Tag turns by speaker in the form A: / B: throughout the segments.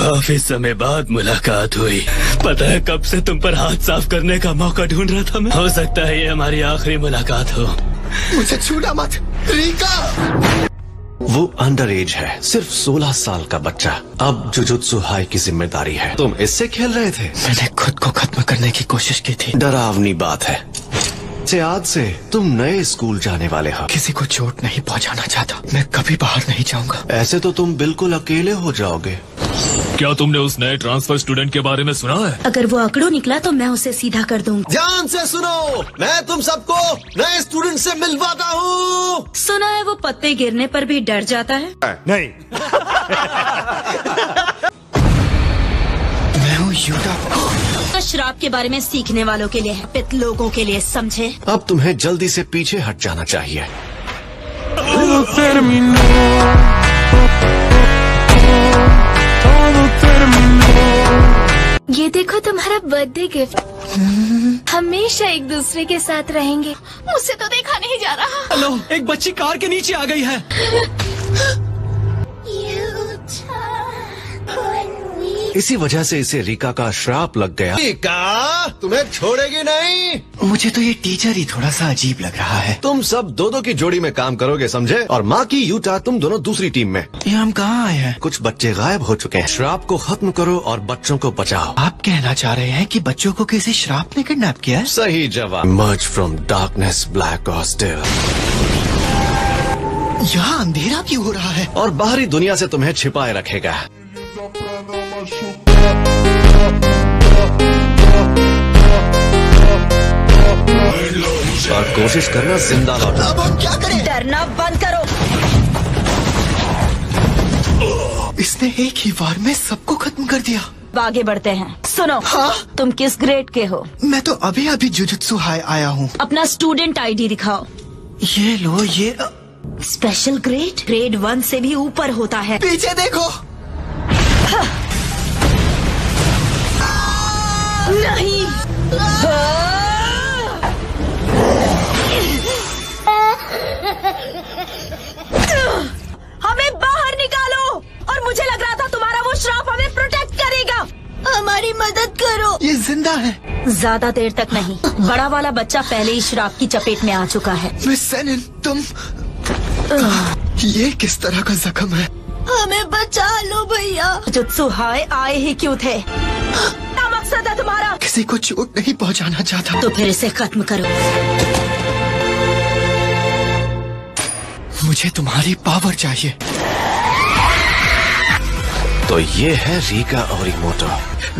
A: काफी समय बाद मुलाकात हुई। पता है कब से तुम पर हाथ साफ करने का मौका ढूंढ रहा था मैं। हो सकता है ये हमारी आखिरी मुलाकात हो।
B: मुझे छूना मत रीका।
C: वो अंडर एज है, सिर्फ 16 साल का बच्चा। अब जुजुत्सु हाई की जिम्मेदारी है। तुम इससे खेल रहे थे?
B: मैंने खुद को खत्म करने की कोशिश की थी।
C: डरावनी बात है। आज से तुम नए स्कूल जाने वाले हो।
B: किसी को चोट नहीं पहुंचाना चाहता। मैं कभी बाहर नहीं जाऊंगा।
C: ऐसे तो तुम बिल्कुल अकेले हो जाओगे।
D: क्या तुमने उस नए ट्रांसफर स्टूडेंट के बारे में सुना है?
E: अगर वो आंकड़ों निकला तो मैं उसे सीधा कर दूंगा।
C: ध्यान से सुनो, मैं तुम सबको नए स्टूडेंट से मिलवाता हूँ।
E: सुना है वो पत्ते गिरने पर भी डर जाता है।
B: नहीं। मैं हूँ यूटा।
E: तो श्राप के बारे में सीखने वालों के लिए है, पित लोगों के लिए, समझे?
C: अब तुम्हें जल्दी से पीछे हट जाना चाहिए।
F: ये देखो तुम्हारा बर्थडे गिफ्ट। हमेशा एक दूसरे के साथ रहेंगे। मुझसे तो देखा नहीं जा रहा।
A: हेलो, एक बच्ची कार के नीचे आ गई है।
C: इसी वजह से इसे रीका का श्राप लग गया। रीका तुम्हें छोड़ेगी नहीं।
B: मुझे तो ये टीचर ही थोड़ा सा अजीब लग रहा है।
C: तुम सब दो की जोड़ी में काम करोगे, समझे? और माँ की यूटा, तुम दोनों दूसरी टीम में।
B: ये हम कहाँ आए हैं?
C: कुछ बच्चे गायब हो चुके हैं। श्राप को खत्म करो और बच्चों को बचाओ।
B: आप कहना चाह रहे हैं कि बच्चों को किसी श्राप ने किडनैप किया है?
C: सही जवाब। मर्ज फ्रॉम डार्कनेस ब्लैक और स्टिल।
B: यहाँ अंधेरा क्यों हो रहा है?
C: और बाहरी दुनिया से तुम्हें छिपाए रखेगा। और कोशिश करना जिंदा लौटा।
B: अब हम क्या करें?
E: डरना बंद करो।
B: इसने एक ही बार में सबको खत्म कर दिया।
E: आगे बढ़ते हैं। सुनो,
B: हाँ?
E: तुम किस ग्रेड के हो?
B: मैं तो अभी जुजुत्सु हाई आया हूँ।
E: अपना स्टूडेंट आईडी दिखाओ।
B: ये लो, ये
E: स्पेशल ग्रेड ग्रेड 1 से भी ऊपर होता है।
B: पीछे देखो।
E: नहीं। हमें बाहर निकालो। और मुझे लग रहा था तुम्हारा वो श्राप हमें प्रोटेक्ट करेगा। हमारी मदद करो।
B: ये जिंदा है।
E: ज्यादा देर तक नहीं। बड़ा वाला बच्चा पहले ही श्राप की चपेट में आ चुका है।
B: मिस सेनिन, तुम ये किस तरह का जख्म है?
E: हमें बचा लो भैया। जुत्सु हाई आए ही क्यों थे? क्या मकसद है तुम्हारा?
B: किसी को चोट नहीं पहुंचाना चाहता।
E: तो फिर इसे खत्म करो।
B: मुझे तुम्हारी पावर चाहिए।
C: तो ये है रीका ओरीमोटो।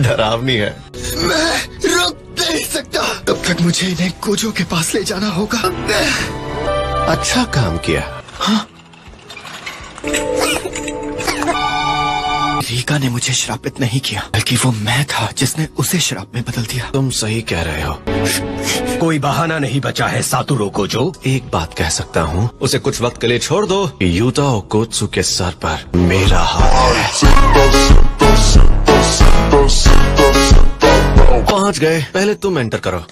C: डरावनी है।
B: मैं रुक नहीं सकता। तब तक मुझे इन्हें कोजो के पास ले जाना होगा।
C: अच्छा काम किया।
B: हाँ? रीका ने मुझे श्रापित नहीं किया, बल्कि वो मैं था जिसने उसे श्राप में बदल दिया।
C: तुम सही कह रहे हो।
A: कोई बहाना नहीं बचा है सातोरू कोजो।
C: एक बात कह सकता हूँ, उसे कुछ वक्त के लिए छोड़ दो। यूता ओकोत्सु के सर पर मेरा हाथ है। पहुँच गए। पहले तुम एंटर करो।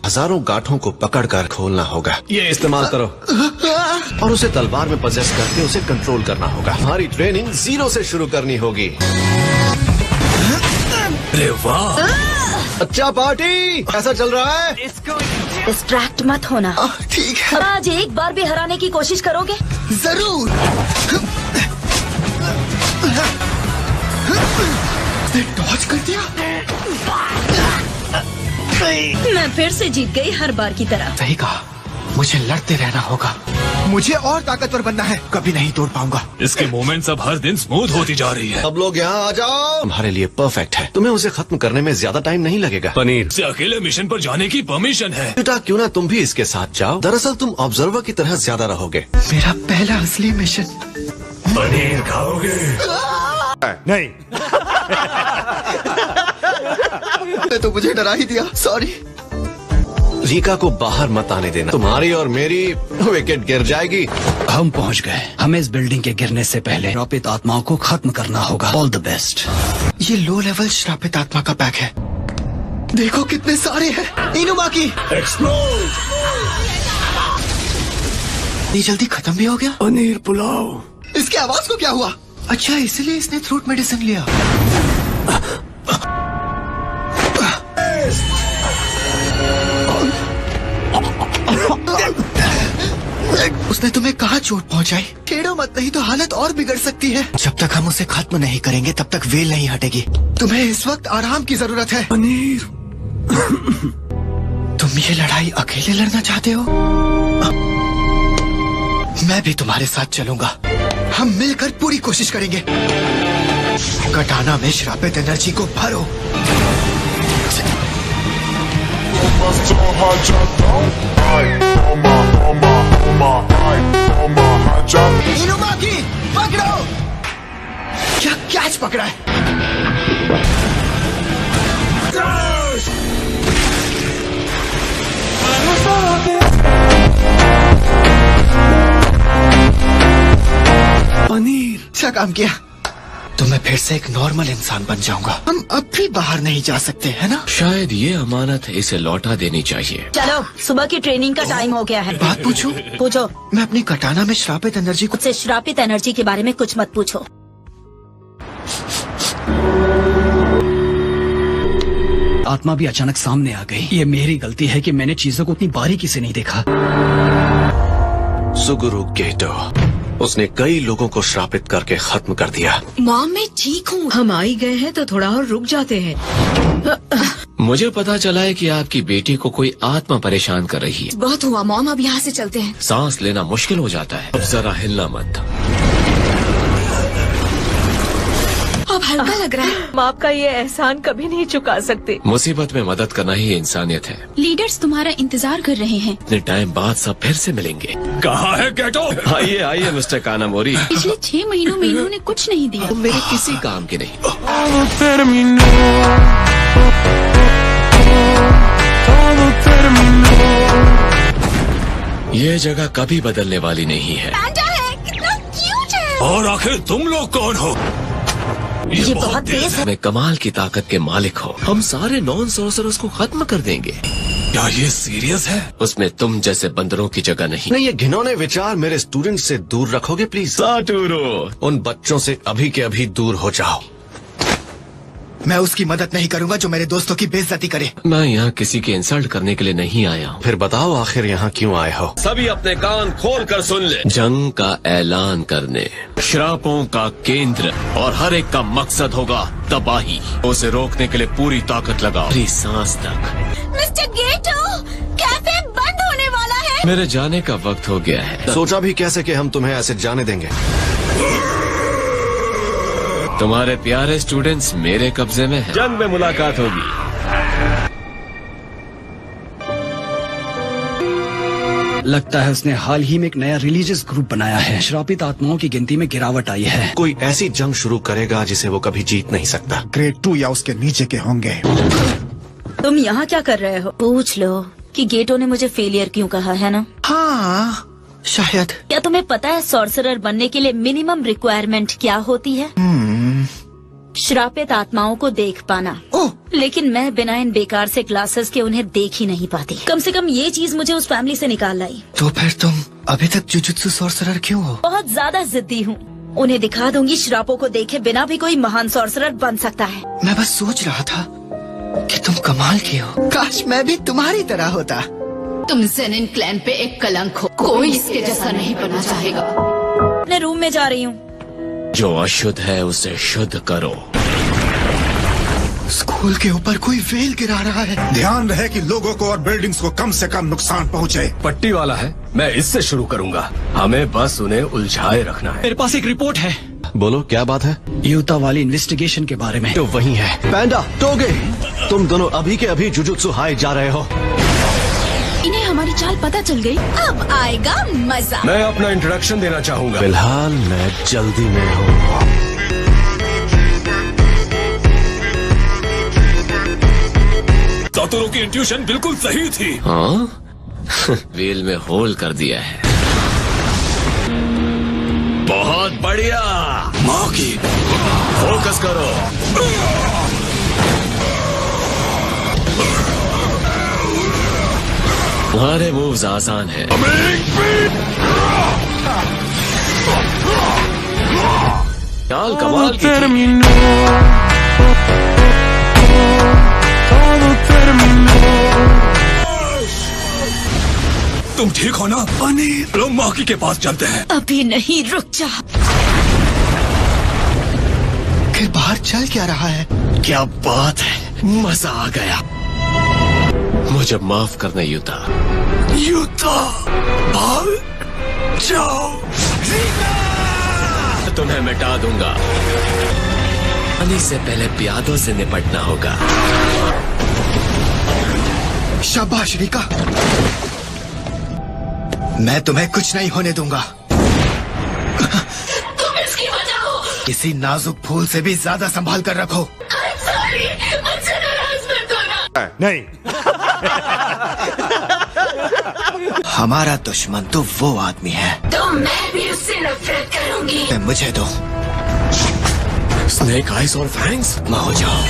C: हजारों गांठों को पकड़कर खोलना होगा। ये इस्तेमाल करो और उसे तलवार में पजेस करके उसे कंट्रोल करना होगा। हमारी ट्रेनिंग 0 से शुरू करनी होगी।
A: अरे वाह,
C: अच्छा पार्टी कैसा चल रहा है?
E: डिस्ट्रैक्ट मत होना।
B: ठीक है।
E: आज एक बार भी हराने की कोशिश करोगे?
B: जरूर। डॉज कर दिया।
E: मैं फिर से जीत गई, हर बार की तरह।
B: सही कहा, मुझे लड़ते रहना होगा। मुझे और ताकतवर बनना है। कभी नहीं तोड़ पाऊंगा।
D: इसके मूवमेंट्स अब हर दिन स्मूथ होती जा रही है।
C: सब लोग यहाँ आ जाओ। तुम्हारे लिए परफेक्ट है। तुम्हें उसे खत्म करने में ज्यादा टाइम नहीं लगेगा। पनीर
D: से अकेले मिशन पर जाने की परमिशन है।
C: बेटा क्यों ना तुम भी इसके साथ जाओ। दरअसल तुम ऑब्जर्वर की तरह ज्यादा रहोगे।
B: मेरा पहला असली मिशन।
A: पनीर खाओगे?
B: नहीं। तो मुझे डरा ही दिया। सॉरी।
C: रीका को बाहर मत आने देना। तुम्हारी और मेरी विकेट गिर जाएगी।
A: हम पहुंच गए। हमें इस बिल्डिंग के गिरने से पहले श्रापित आत्माओं को खत्म करना होगा। All the best.
B: ये लो लेवल श्रापित आत्मा का पैक है। देखो कितने सारे हैं। इनुमाकी
A: एक्सप्लोड।
B: ये जल्दी खत्म भी हो गया।
A: पनीर पुलाव।
B: इसकी आवाज को क्या हुआ? अच्छा, इसलिए इसने थ्रोट मेडिसिन लिया। उसने तुम्हें कहाँ चोट पहुँचाई? छेड़ो मत, नहीं तो हालत और बिगड़ सकती है। जब तक हम उसे खत्म नहीं करेंगे तब तक वेल नहीं हटेगी। तुम्हें इस वक्त आराम की जरूरत है।
A: पनीर,
B: तुम ये लड़ाई अकेले लड़ना चाहते हो? मैं भी तुम्हारे साथ चलूंगा। हम मिलकर पूरी कोशिश करेंगे। कटाना में श्रापित एनर्जी को भरो। इनुमाकी, पकड़ो। क्या कैच पकड़ा है?
A: पनीर,
B: अच्छा काम किया। तो मैं फिर से एक नॉर्मल इंसान बन जाऊंगा। हम अब भी बाहर नहीं जा सकते, है ना?
C: शायद ये अमानत इसे लौटा देनी चाहिए।
E: चलो, सुबह की ट्रेनिंग का टाइम हो गया है।
B: बात पूछूं?
E: पूछो।
B: मैं अपनी कटाना में श्रापित एनर्जी को
E: मुझसे श्रापित एनर्जी के बारे में कुछ मत पूछो।
A: आत्मा भी अचानक सामने आ गई। ये मेरी गलती है कि मैंने चीजों को उतनी बारीकी से नहीं देखा।
C: सुगुरु गेटो, उसने कई लोगों को श्रापित करके खत्म कर दिया।
G: मॉम, मैं ठीक हूँ। हम आ ही गए हैं तो थोड़ा और रुक जाते हैं।
C: मुझे पता चला है कि आपकी बेटी को कोई आत्मा परेशान कर रही है।
G: बहुत हुआ मॉम, अब यहाँ से चलते हैं।
C: सांस लेना मुश्किल हो जाता है। अब जरा हिलना मत।
G: अब हल्का लग रहा है।
H: माँ का ये एहसान कभी नहीं चुका सकते।
C: मुसीबत में मदद करना ही इंसानियत है।
F: लीडर्स तुम्हारा इंतजार कर रहे हैं।
C: इतने टाइम बाद सब फिर से मिलेंगे।
D: कहाँ है गेटो?
C: आइए आइए मिस्टर कानामोरी।
F: पिछले 6 महीनों में इन्होंने कुछ नहीं दिया।
C: तुम मेरे किसी काम के नहीं। ये जगह कभी बदलने वाली नहीं है।
F: कितना क्यूट है।
D: और आखिर तुम लोग कौन हो?
E: ये बहुत तेज है।
C: मैं कमाल की ताकत के मालिक हो। हम सारे नॉन सॉर्सरर्स को खत्म कर देंगे।
D: क्या ये सीरियस है?
C: उसमें तुम जैसे बंदरों की जगह नहीं। नहीं, ये घिनौने विचार मेरे स्टूडेंट से दूर रखोगे प्लीज? साटूरो, उन बच्चों से अभी के अभी दूर हो जाओ।
B: मैं उसकी मदद नहीं करूंगा जो मेरे दोस्तों की बेइज्जती करे।
C: मैं यहाँ किसी की इंसल्ट करने के लिए नहीं आया हूँ। फिर बताओ आखिर यहाँ क्यों आए हो? सभी अपने कान खोल कर सुन ले। जंग का ऐलान करने, श्रापों का केंद्र और हर एक का मकसद होगा तबाही। उसे रोकने के लिए पूरी ताकत लगाओ, पूरी सांस तक।
F: मिस्टर गेटो, कैफे बंद होने वाला है।
C: मेरे जाने का वक्त हो गया है। सोचा भी कैसे कि हम तुम्हें ऐसे जाने देंगे। तुम्हारे प्यारे स्टूडेंट्स मेरे कब्जे में हैं। जंग में मुलाकात होगी।
A: लगता है उसने हाल ही में एक नया रिलीजियस ग्रुप बनाया है। श्रापित आत्माओं की गिनती में गिरावट आई है।
C: कोई ऐसी जंग शुरू करेगा जिसे वो कभी जीत नहीं सकता।
I: ग्रेड 2 या उसके नीचे के होंगे।
E: तुम यहाँ क्या कर रहे हो? पूछ लो कि गेटो ने मुझे फेलियर क्यों कहा, है ना?
B: हाँ, शायद।
E: क्या तुम्हें पता है सॉर्सरर बनने के लिए मिनिमम रिक्वायरमेंट क्या होती है? श्रापित आत्माओं को देख पाना।
B: ओह,
E: लेकिन मैं बिना इन बेकार से क्लासेस के उन्हें देख ही नहीं पाती। कम से कम ये चीज मुझे उस फैमिली से निकाल लाई।
B: तो फिर तुम अभी तक जुजुत्सु सॉर्सरर क्यों हो?
E: बहुत ज्यादा जिद्दी हूँ। उन्हें दिखा दूंगी श्रापों को देखे बिना भी कोई महान सॉर्सरर बन सकता है।
B: मैं बस सोच रहा था कि तुम कमाल की हो। काश मैं भी तुम्हारी तरह होता।
G: तुम ज़ेनिन क्लैन पे एक कलंक हो। कोई इसके जैसा नहीं बनना चाहेगा।
E: अपने रूम में जा रही हूँ।
C: जो अशुद्ध है उसे शुद्ध करो।
B: स्कूल के ऊपर कोई वेल गिरा रहा है।
I: ध्यान रहे कि लोगों को और बिल्डिंग्स को कम से कम नुकसान पहुंचे।
A: पट्टी वाला है, मैं इससे शुरू करूंगा। हमें बस उन्हें उलझाए रखना है। मेरे पास एक रिपोर्ट है।
C: बोलो क्या बात है?
A: यूता वाली इन्वेस्टिगेशन के बारे में।
C: तो वही है। पैंडा, टोगे, तुम दोनों अभी के अभी जुजुत्सु हाई जा रहे हो।
F: इन्हें हमारी चाल पता चल गई। अब आएगा मजा।
A: मैं अपना इंट्रोडक्शन देना चाहूंगा।
C: फिलहाल मैं जल्दी में हूँ।
D: सातोरो की इंट्यूशन बिल्कुल सही थी।
C: हाँ? व्हील में होल कर दिया है। बहुत बढ़िया।
D: माँ की
C: फोकस करो। तुम्हारे मूव्स आसान है। चाल कमाल की थी।
D: तुम ठीक हो ना? अनिल, लोग मौकी के पास चलते हैं।
E: अभी नहीं, रुक जा।
B: फिर बाहर चल क्या रहा है?
C: क्या बात है, मजा आ गया। मुझे माफ करना यूता।
D: यूता, भाग जाओ।
C: तुम्हें मिटा दूंगा। अनी से पहले प्यादों से निपटना होगा।
B: शाबाश रिका, मैं तुम्हें कुछ नहीं होने दूंगा।
G: तुम इसकी वजह हो।
B: किसी नाजुक फूल से भी ज्यादा संभाल कर रखो।
G: मुझसे नाराज मत होना।
I: नहीं,
B: हमारा दुश्मन तो वो आदमी है।
G: तो मैं भी उससे नफरत करूंगी।
B: मुझे दो।
C: स्नेक आइज और फैंग्स,
B: हो जाओ।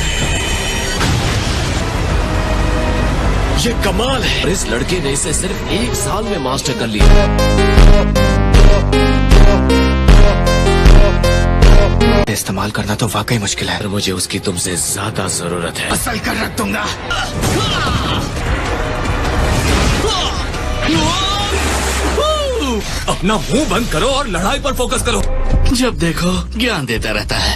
C: ये कमाल है। इस लड़के ने इसे सिर्फ 1 साल में मास्टर कर लिया।
B: इस्तेमाल करना तो वाकई मुश्किल है।
C: पर मुझे उसकी तुमसे ज्यादा जरूरत है।
B: असल कर रख दूंगा।
D: अपना मुंह बंद करो और लड़ाई पर फोकस करो।
A: जब देखो ज्ञान देता रहता है।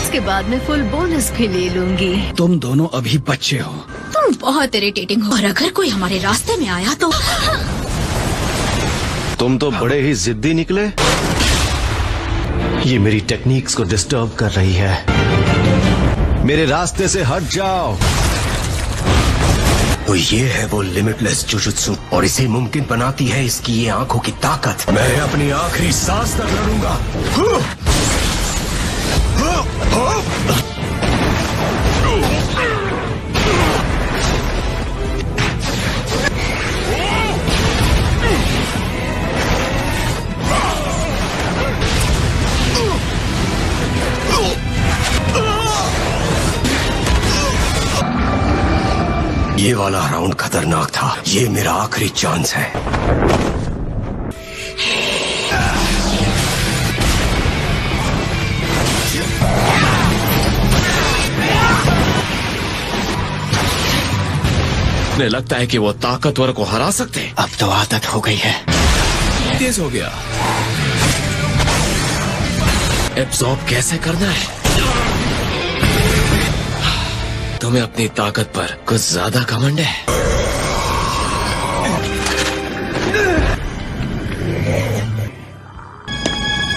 H: इसके बाद मैं फुल बोनस भी ले लूंगी।
A: तुम दोनों अभी बच्चे हो।
E: तुम बहुत इरिटेटिंग हो, और अगर कोई हमारे रास्ते में आया तो
C: तुम तो बड़े ही जिद्दी निकले। ये मेरी टेक्निक्स को डिस्टर्ब कर रही है। मेरे रास्ते से हट जाओ।
J: तो ये है वो लिमिटलेस जुजुत्सु, और इसे मुमकिन बनाती है इसकी ये आंखों की ताकत। मैं अपनी आखिरी सांस तक लड़ूंगा। ये वाला राउंड खतरनाक था। ये मेरा आखिरी चांस है।
C: मुझे लगता है कि वो ताकतवर को हरा सकते हैं।
B: अब तो आदत हो गई है।
C: तेज हो गया। एब्जॉर्ब कैसे करना है? तुम्हें अपनी ताकत पर कुछ ज्यादा घमंड है।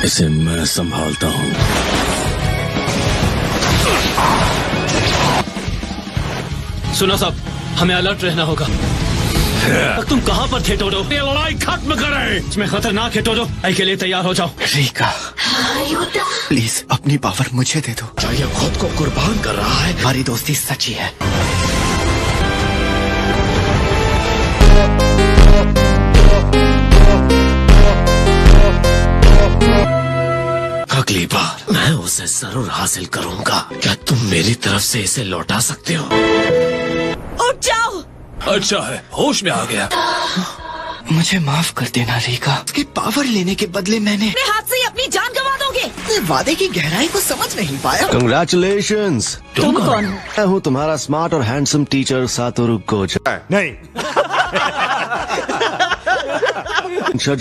A: इसे मैं संभालता हूँ। सुनो सब, हमें अलर्ट रहना होगा। तुम कहाँ पर थे टोडो? ये लड़ाई खत्म करें। इसमें खतरनाक है टोडो। आई के लिए तैयार हो जाओ।
B: रिका, प्लीज अपनी पावर मुझे दे दो।
C: ये खुद को कुर्बान कर रहा है।
B: हमारी दोस्ती सच्ची है।
C: अगली बार मैं उसे जरूर हासिल करूंगा। क्या तुम मेरी तरफ से इसे लौटा सकते हो?
E: उठ जाओ।
D: अच्छा है, होश में आ गया।
B: मुझे माफ कर देना रिका। उसकी पावर लेने के बदले मैंने
E: अपने हाथ से ही अपनी जान गंवा दोगे।
B: वादे की गहराई को समझ नहीं पाया।
C: कंग्रेचुलेशंस।
E: तुम कौन हो?
C: मैं हूँ तुम्हारा स्मार्ट और हैंडसम टीचर सातोरु गोजा।
I: नहीं,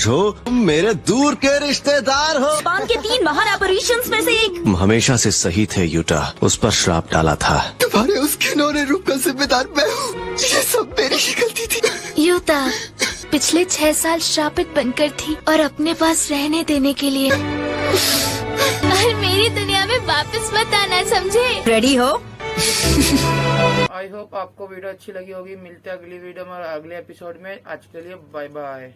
C: हो, तुम मेरे दूर के रिश्तेदार हो।
E: जापान के 3 महान ऑपरेशंस में से एक।
C: तुम हमेशा से सही थे यूटा। उस पर श्राप डाला था।
B: तुम्हारे उस घिनौने रूप का जिम्मेदार मैं हूँ। ये सब मेरी ही गलती थी।
F: यूता पिछले 6 साल श्रापित बनकर थी, और अपने पास रहने देने के लिए और मेरी दुनिया में वापस मत आना, समझे?
E: रेडी हो?
K: आई होप आपको वीडियो अच्छी लगी होगी। मिलते हैं अगली वीडियो में और अगले एपिसोड में। आज के लिए बाय बाय।